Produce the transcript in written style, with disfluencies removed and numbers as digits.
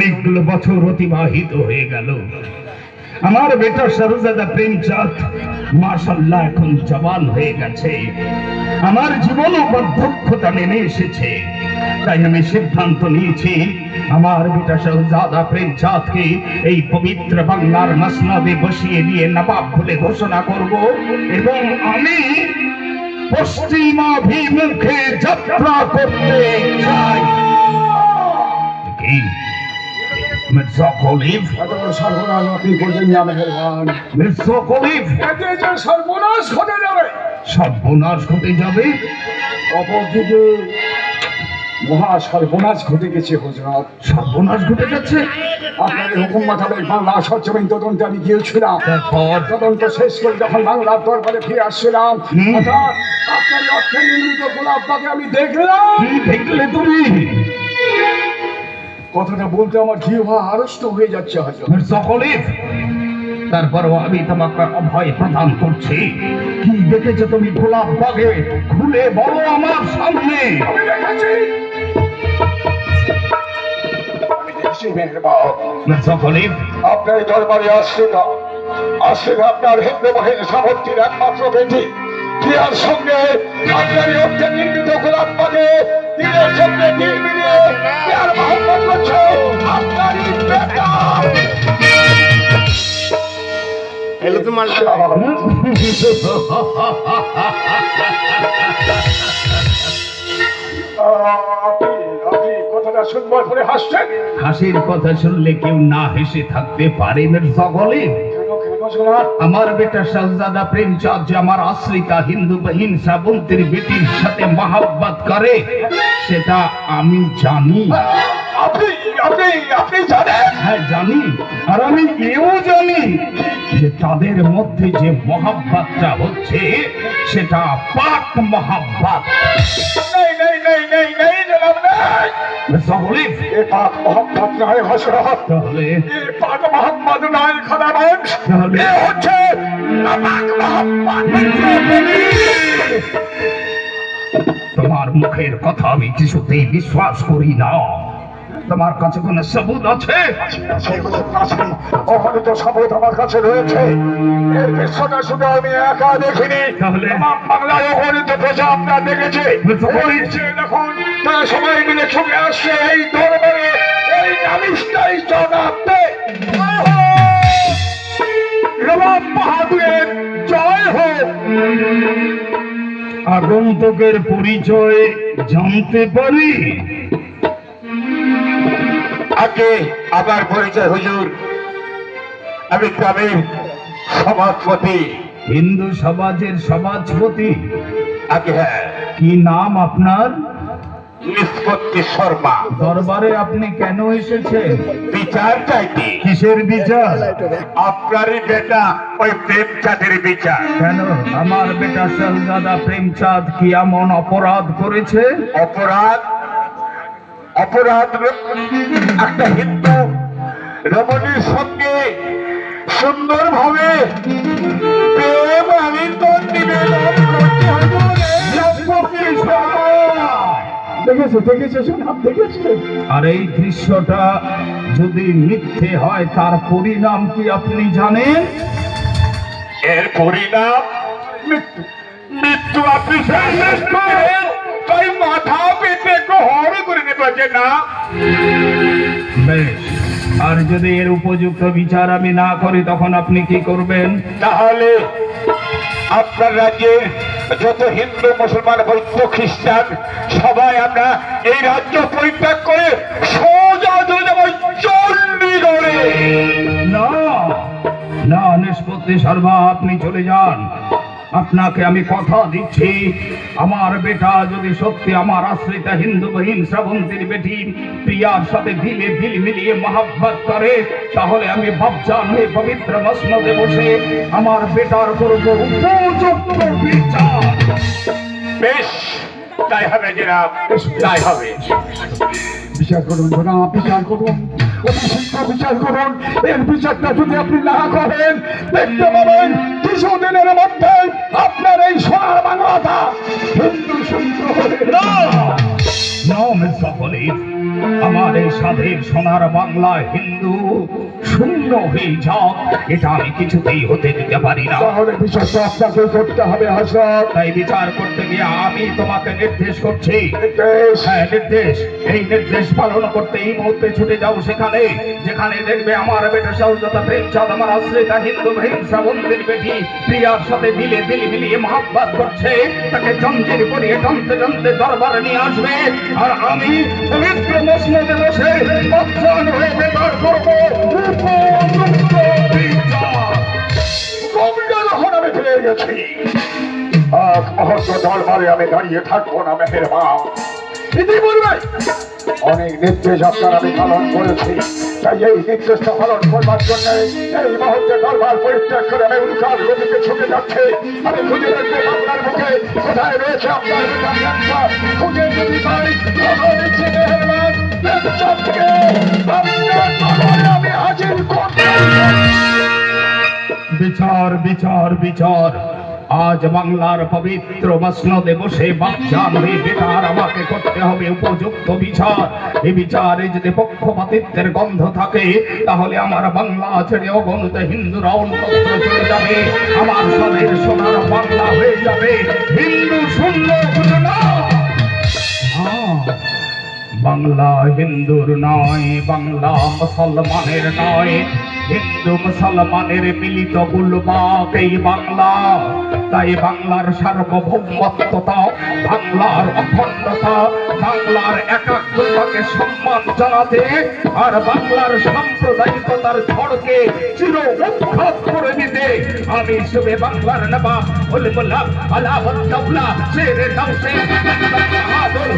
অনেকগুলো বছর অতিবাহিত হয়ে গেল। আমার বেটা শাহজাদা প্রেমচাঁদ মাশাআল্লাহ এখন জওয়ান হয়ে গেছে। আমার জীবনও বার্ধক্যতা নেমে এসেছে। তাই আমি সিদ্ধান্ত নিয়েছি আমার বেটা শাহজাদা প্রেমচাঁদকে এই পবিত্র বাংলার মসনদে বসিয়ে দিয়ে নবাব বলে ঘোষণা করব, এবং আমি পশ্চিমাভিমুখে যাত্রা করতে চাই। কি মির্জা খলিফ? সর্বনাশ আপনি করবেন না মেহেরবান। মির্জা খলিফ, এতে যে সর্বনাশ ঘটে যাবে। সর্বনাশ ঘটে যাবে? অপরদিকে মহা সর্বনাশ ঘটে গেছে হুজুর। সর্বনাশ ঘটে যাচ্ছে? আপনাদের হুকুম মোতাবেক বাংলা সরজমিন তদন্তে আমি গিয়েছিলাম। তারপর? তদন্ত শেষ করে যখন বাংলার দরবারে ফিরে আসছিলাম, হঠাৎ আপনার অর্থে নির্মিত গোলাপটাকে আমি দেখলাম। কি দেখলে তুমি? কথাটা বলতে আমার জিহ্বা আড়ষ্ট হয়ে যাচ্ছে হুজুর। মির্জা খলিফ, তারপরও আমি তোমাকে অভয় প্রদান করছি। কি দেখেছো তুমি গোলাপ বাগে? খুলে বলো আমার সামনে। আমি দেখেছি মেহেরবান। মির্জা খলিফ, আপনার এই দরবারে আসছেন আপনার হিন্দু বাহিনীর সামর্থ্যের একমাত্র বেটি প্রিয়ার সঙ্গে আপনার এই অর্থে নির্মিত গোলাপ বাগে দিনের সঙ্গে দিল মিলিয়ে প্রিয়ার মহব্বত করছে আপনার এই বেটা। এলো তো মালটা। আপনি কথাটা শুনবার পরে হাসছেন হাসির কথা শুনলে কেউ না হেসে থাকতে পারে মির্জা খলিফ? কেন কেন শোনা? আমার বেটা শাহজাদা প্রেমচাঁদ যে আমার আশ্রিতা হিন্দু বাহিন শ্রাবন্তীর বেটির সাথে মহাব্বত করে সেটা আমি জানি। আপনি আপনি আপনি জানেন? হ্যাঁ জানি, আর আমি এও জানি যে তাদের মধ্যে যে মহাব্বতটা হচ্ছে সেটা পাক মহাব্বত। নেই নেই নেই নেই নেই জনাব নেই। মির্জা খলিফ, এ পাক মহব্বত নয় হযরত। তাহলে এ পাক মহম্মদ নয় খোদাবংশ। তাহলে? এ হচ্ছে নাপাক মহম্মদ। তোমার মুখের কথা আমি কিছুতেই বিশ্বাস করি না। তোমার কাছে কোনো সবুত আছে? অগণিত শপথ আমার কাছে রয়েছে। এর দৃশ্যটা শুধু আমি একা দেখিনি, তাহলে? তামাম বাংলায় অগণিত প্রজা আপনার দেখেছে। ওই যে দেখুন তারা সবাই মিলে ছুটে আসছে এই দরবারে এই নালিশটাই জানাতে। নবাব বাহাদুরের জয় হোক। আগন্তুকের পরিচয় জানতে পারি? আগে আবার পরিচয় হুজুর, আমি গ্রামের সভাপতি। হিন্দু সমাজের সমাজপতি? আগে হ্যাঁ, কি নাম আপনার? নিষ্পত্তি শর্মা। দরবারে আপনি কেন এসেছেন? বিচার চাইতে। কিসের বিচার? আপনারই বেটা ওই প্রেমচাঁদের বিচার। কেন আমার বেটা শাহজাদা প্রেমচাঁদ কি এমন অপরাধ করেছে? অপরাধ অপরাধ একটা হিন্দু রমণীর সঙ্গে সুন্দরভাবে প্রেম আলিঙ্গন নিবেদন করতে হবে। দেখেছে দেখেছে শোনাব দেখেছে। আর এই দৃশ্যটা যদি মিথ্যে হয় তার পরিণাম কি আপনি জানেন? এর পরিণাম মৃত্যু। মৃত্যু আপনি শেষ করেন তাই মাথা পেতে গ্রহণ করে নেবেন না। বেশ, আর যদি এর উপযুক্ত বিচার আমি না করি তখন আপনি কি করবেন? তাহলে আপনার রাজ্যে যত হিন্দু মুসলমান বৌদ্ধ খ্রিস্টান সবাই আমরা এই রাজ্য পরিত্যাগ করে সোজা চলে যাবো চণ্ডীগড়ে। না না, নিষ্পত্তি শর্মা, আপনি চলে যান। আপনাকে আমি কথা দিচ্ছি, আমার বেটা যদি সত্যি আমার আশ্রিতা হিন্দু বাহিন শ্রাবন্তীর বেটি প্রিয়ার সাথে দিলে দিল মিলিয়ে মহাব্বত করে, তাহলে আমি বাপজান হয়ে পবিত্র মসনদে বসে আমার বেটার করব উপযুক্ত বিচার। বেশ, তাই হবে জনাব, তাই হবে। বিচার করুন জনাব, বিচার করুন, অতি শীঘ্র বিচার করুন। এর বিচারটা যদি আপনি না করেন দেখতে পাবেন কিছুদিনের মধ্যে আপনার এই সোনার বাংলাটা হিন্দু সৈন্য হয়ে না মির্জা খলিফ, আমার এই স্বাধীন সোনার বাংলা হিন্দু শূন্য হয়ে যাক, এটা আমি কিছুতেই হতে দিতে পারি না। তাহলে বিচারটা আপনাকে করতে হবে হযরত। তাই বিচার করতে গিয়ে আমি তোমাকে নির্দেশ করছি। নির্দেশ। হ্যাঁ, নির্দেশ। এই নির্দেশ পালন করতে এই মুহূর্তে ছুটে যাও সেখানে, যেখানে দেখবে আমার বেটা শাহজাদা প্রেমচাঁদ আমার আশ্রিতা হিন্দু ভীম শ্রাবন্তীর বেটি প্রিয়ার সাথে মিলিয়ে মহাব্বত করছে, তাকে জঞ্জির পরিয়ে টানতে টানতে দরবারে নিয়ে আসবে, আর আমি পবিত্র মসনদে বসে বাচ্চান হয়ে বেকার করবো যখন আমি পেয়ে গেছি, আজ মহত্ব দরবারে আমি দাঁড়িয়ে থাকবো না মেহেরবান। ইতিপূর্বে অনেক নির্দেশ আপনার আমি পালন করেছি, তাই এই নির্দেশটা পালন করবার জন্য এই মুহূর্তে দরবার পরিত্যাগ করে আমি উল্কার গতিতে ছুটে যাচ্ছে। আমি খুঁজে দেখবো বাংলার মুখে কোথায় রয়েছে আপনার বেটা প্রেমচাঁদ। খুঁজে যদি পাই খবর দিচ্ছি মেহেরবান, প্রেমচাঁদকে আপনার দরবারে আমি হাজির করব। বিচার বিচার বিচার, আজ বাংলার পবিত্র মসনদে বসে বাচ্চান হয়ে বেটার আমাকে করতে হবে উপযুক্ত বিচার। এই বিচারে যদি পক্ষপাতিত্বের গন্ধ থাকে, তাহলে আমার বাংলা ছেড়ে অগণিত হিন্দুরা অন্যত্র চলে যাবে, আমার স্বাধীন সোনার বাংলা হয়ে যাবে হিন্দু শূন্য ঘটনা। বাংলা হিন্দুর নয়, বাংলা মুসলমানের নয়, হিন্দু মুসলমানের মিলিত বুলবাক এই বাংলা। তাই বাংলার সার্বভৌমত্বতা, বাংলার অখণ্ডতা, বাংলার একাত্মতাকে সম্মান জানাতে আর বাংলার সাম্প্রদায়িকতার ঝড়কে চির উৎখাত করে দিতে আমি শুভে বাংলার নবাব উল মুল্লাক আলাউদ্দৌলা শেরে নওশে বাহাদুর